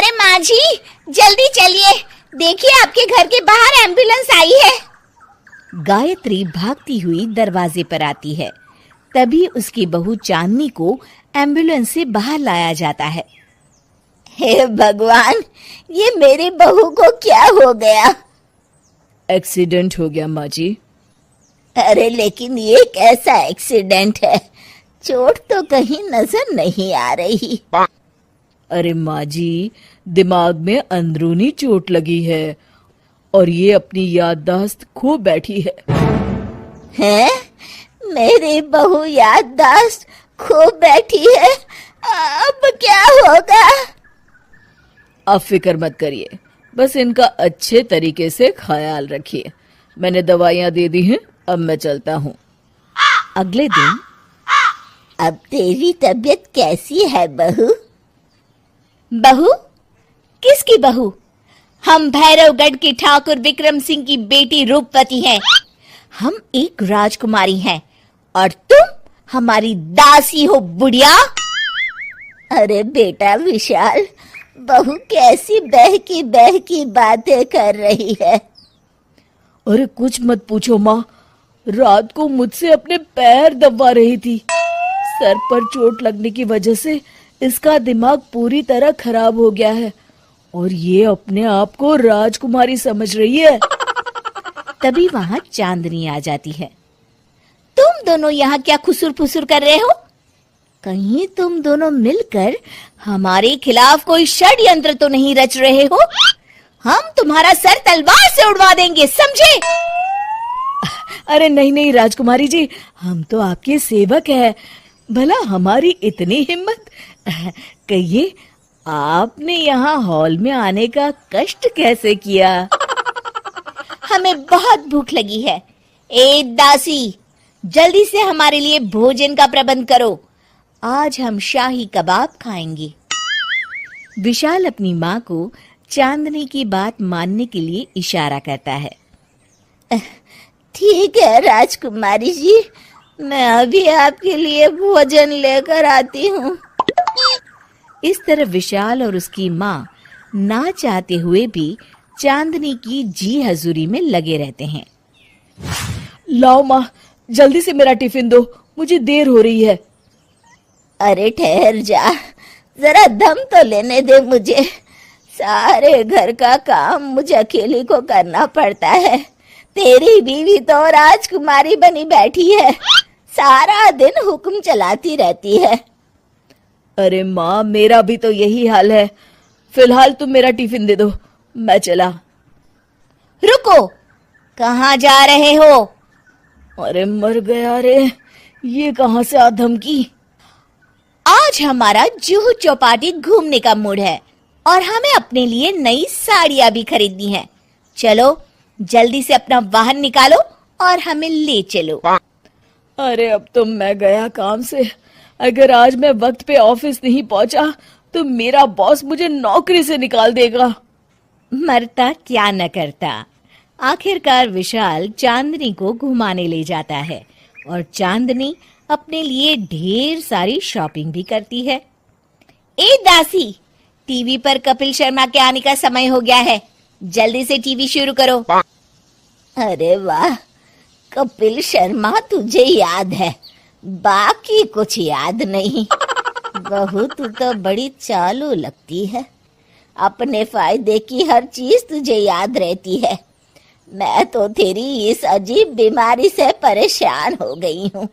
अरे माँ जी, जल्दी चलिए, देखिए आपके घर के बाहर एम्बुलेंस आई है। गायत्री भागती हुई दरवाजे पर आती है। तभी उसकी बहू चांदनी को एम्बुलेंस से बाहर लाया जाता है। हे भगवान, ये मेरी बहू को क्या हो गया? एक्सीडेंट हो गया माँ जी। अरे लेकिन ये कैसा एक्सीडेंट है? चोट तो कहीं नजर नहीं आ रही। अरे माँ जी, दिमाग में अंदरूनी चोट लगी है और ये अपनी याददाश्त खो बैठी है। हैं? मेरी बहू याददाश्त खो बैठी है, अब क्या होगा? आप फिक्र मत करिए, बस इनका अच्छे तरीके से ख्याल रखिए। मैंने दवाइयाँ दे दी हैं, अब मैं चलता हूँ। अगले दिन अब तेरी तबीयत कैसी है बहू? बहू? किसकी बहू? हम भैरवगढ़ के ठाकुर विक्रम सिंह की बेटी रूपवती हैं। हम एक राजकुमारी हैं और तुम हमारी दासी हो बुढ़िया। अरे बेटा विशाल, बहू कैसी बहकी बातें कर रही है। अरे कुछ मत पूछो माँ, रात को मुझसे अपने पैर दबा रही थी। सर पर चोट लगने की वजह से इसका दिमाग पूरी तरह खराब हो गया है और ये अपने आप को राजकुमारी समझ रही है। तभी वहां चांदनी आ जाती है। तुम दोनों यहाँ क्या खुसुर फुसुर कर रहे हो? कहीं तुम दोनों मिलकर हमारे खिलाफ कोई षड्यंत्र तो नहीं रच रहे हो? हम तुम्हारा सर तलवार से उड़वा देंगे, समझे? अरे नहीं नहीं राजकुमारी जी, हम तो आपके सेवक हैं। भला हमारी इतनी हिम्मत? कहिए, आपने यहाँ हॉल में आने का कष्ट कैसे किया? हमें बहुत भूख लगी है। ए दासी, जल्दी से हमारे लिए भोजन का प्रबंध करो। आज हम शाही कबाब खाएंगे। विशाल अपनी माँ को चांदनी की बात मानने के लिए इशारा करता है। ठीक है राजकुमारी जी, मैं अभी आपके लिए भोजन लेकर आती हूँ। इस तरह विशाल और उसकी माँ ना चाहते हुए भी चांदनी की जी हजूरी में लगे रहते हैं। लाओ माँ, जल्दी से मेरा टिफिन दो, मुझे देर हो रही है। अरे ठहर जा, जरा दम तो लेने दे मुझे। सारे घर का काम मुझे अकेली को करना पड़ता है। तेरी बीवी तो राजकुमारी बनी बैठी है, सारा दिन हुक्म चलाती रहती है। अरे माँ, मेरा भी तो यही हाल है। फिलहाल तुम मेरा टिफिन दे दो, मैं चला। रुको, कहाँ जा रहे हो? अरे मर गया रे, ये कहाँ से आ धमकी? आज हमारा जुहू चौपाटी घूमने का मूड है और हमें अपने लिए नई साड़ियाँ भी खरीदनी है। चलो जल्दी से अपना वाहन निकालो और हमें ले चलो। अरे अब तो मैं गया काम से। अगर आज मैं वक्त पे ऑफिस नहीं पहुंचा तो मेरा बॉस मुझे नौकरी से निकाल देगा। मरता क्या न करता। आखिरकार विशाल चांदनी को घुमाने ले जाता है और चांदनी अपने लिए ढेर सारी शॉपिंग भी करती है। ए दासी, टीवी पर कपिल शर्मा के आने का समय हो गया है, जल्दी से टीवी शुरू करो। अरे वाह, कपिल शर्मा तुझे याद है, बाकी कुछ याद नहीं। बहू तू तो बड़ी चालू लगती है, अपने फायदे की हर चीज तुझे याद रहती है। मैं तो तेरी इस अजीब बीमारी से परेशान हो गई हूँ।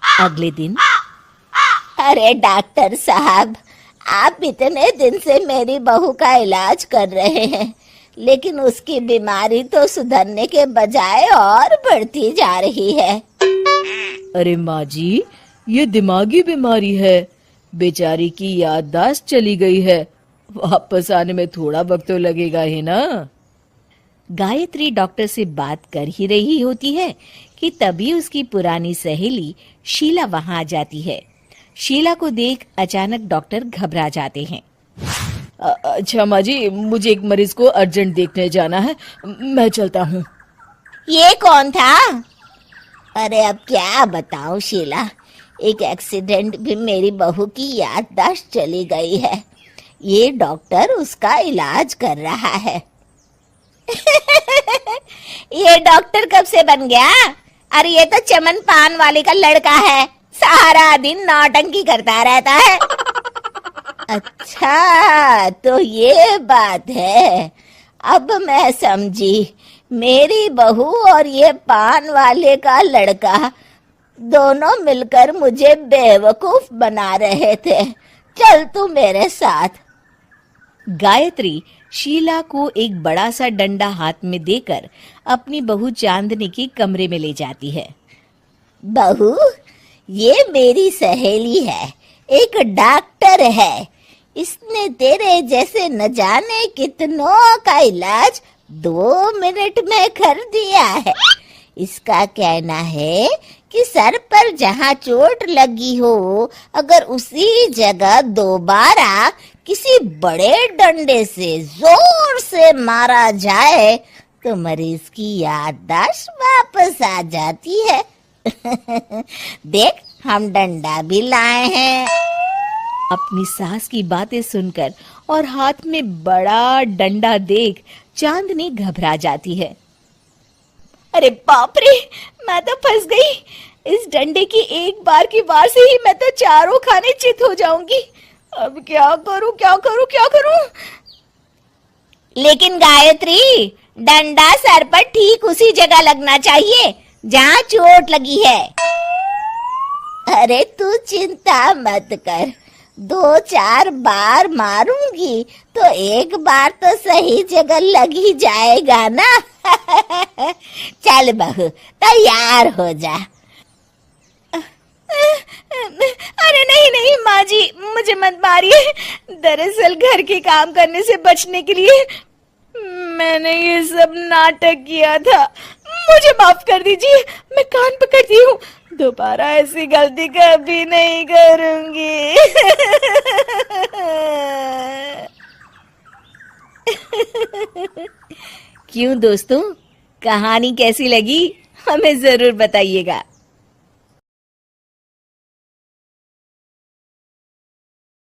अगले दिन, अरे डॉक्टर साहब, आप इतने दिन से मेरी बहू का इलाज कर रहे हैं, लेकिन उसकी बीमारी तो सुधरने के बजाय और बढ़ती जा रही है। अरे माँ जी, ये दिमागी बीमारी है। बेचारी की याददाश्त चली गई है, वापस आने में थोड़ा वक्त तो लगेगा ही ना। गायत्री डॉक्टर से बात कर ही रही होती है कि तभी उसकी पुरानी सहेली शीला वहां आ जाती है। शीला को देख अचानक डॉक्टर घबरा जाते हैं। अच्छा माँ जी, मुझे एक मरीज को अर्जेंट देखने जाना है, मैं चलता हूँ। ये कौन था? अरे अब क्या बताऊं शीला, एक एक्सीडेंट भी मेरी बहू की याददाश्त चली गई है। ये डॉक्टर उसका इलाज कर रहा है। ये डॉक्टर कब से बन गया? अरे ये तो चमन पान वाले का लड़का है, सारा दिन नौटंकी करता रहता है। अच्छा तो ये बात है, अब मैं समझी। मेरी बहू और ये पान वाले का लड़का दोनों मिलकर मुझे बेवकूफ बना रहे थे। चल तू मेरे साथ। गायत्री शीला को एक बड़ा सा डंडा हाथ में देकर अपनी बहू चांदनी के कमरे में ले जाती है। बहू, ये मेरी सहेली है, एक डॉक्टर है। इसने तेरे जैसे न जाने कितनों का इलाज 2 मिनट में कर दिया है। इसका कहना है कि सर पर जहाँ चोट लगी हो, अगर उसी जगह दोबारा किसी बड़े डंडे से जोर से मारा जाए तो मरीज की याददाश्त वापस आ जाती है। देख, हम डंडा भी लाए हैं। अपनी सास की बातें सुनकर और हाथ में बड़ा डंडा देख चांदनी घबरा जाती है। अरे बाप रे, मैं तो फंस गई। इस डंडे की एक बार की वार से ही मैं तो चारों खाने चित हो जाऊंगी। अब क्या करूं, क्या करूं, क्या करूं? लेकिन गायत्री, डंडा सर पर ठीक उसी जगह लगना चाहिए जहाँ चोट लगी है। अरे तू चिंता मत कर, 2-4 बार मारूंगी तो एक बार तो सही जगह लग ही जाएगा ना। चल बहू, तैयार हो जा। अरे नहीं नहीं माँ जी, मुझे मत मारिए। दरअसल घर के काम करने से बचने के लिए मैंने ये सब नाटक किया था। मुझे माफ कर दीजिए, मैं कान पकड़ती हूँ। दोबारा ऐसी गलती कभी नहीं करूंगी। क्यों दोस्तों, कहानी कैसी लगी हमें जरूर बताइएगा।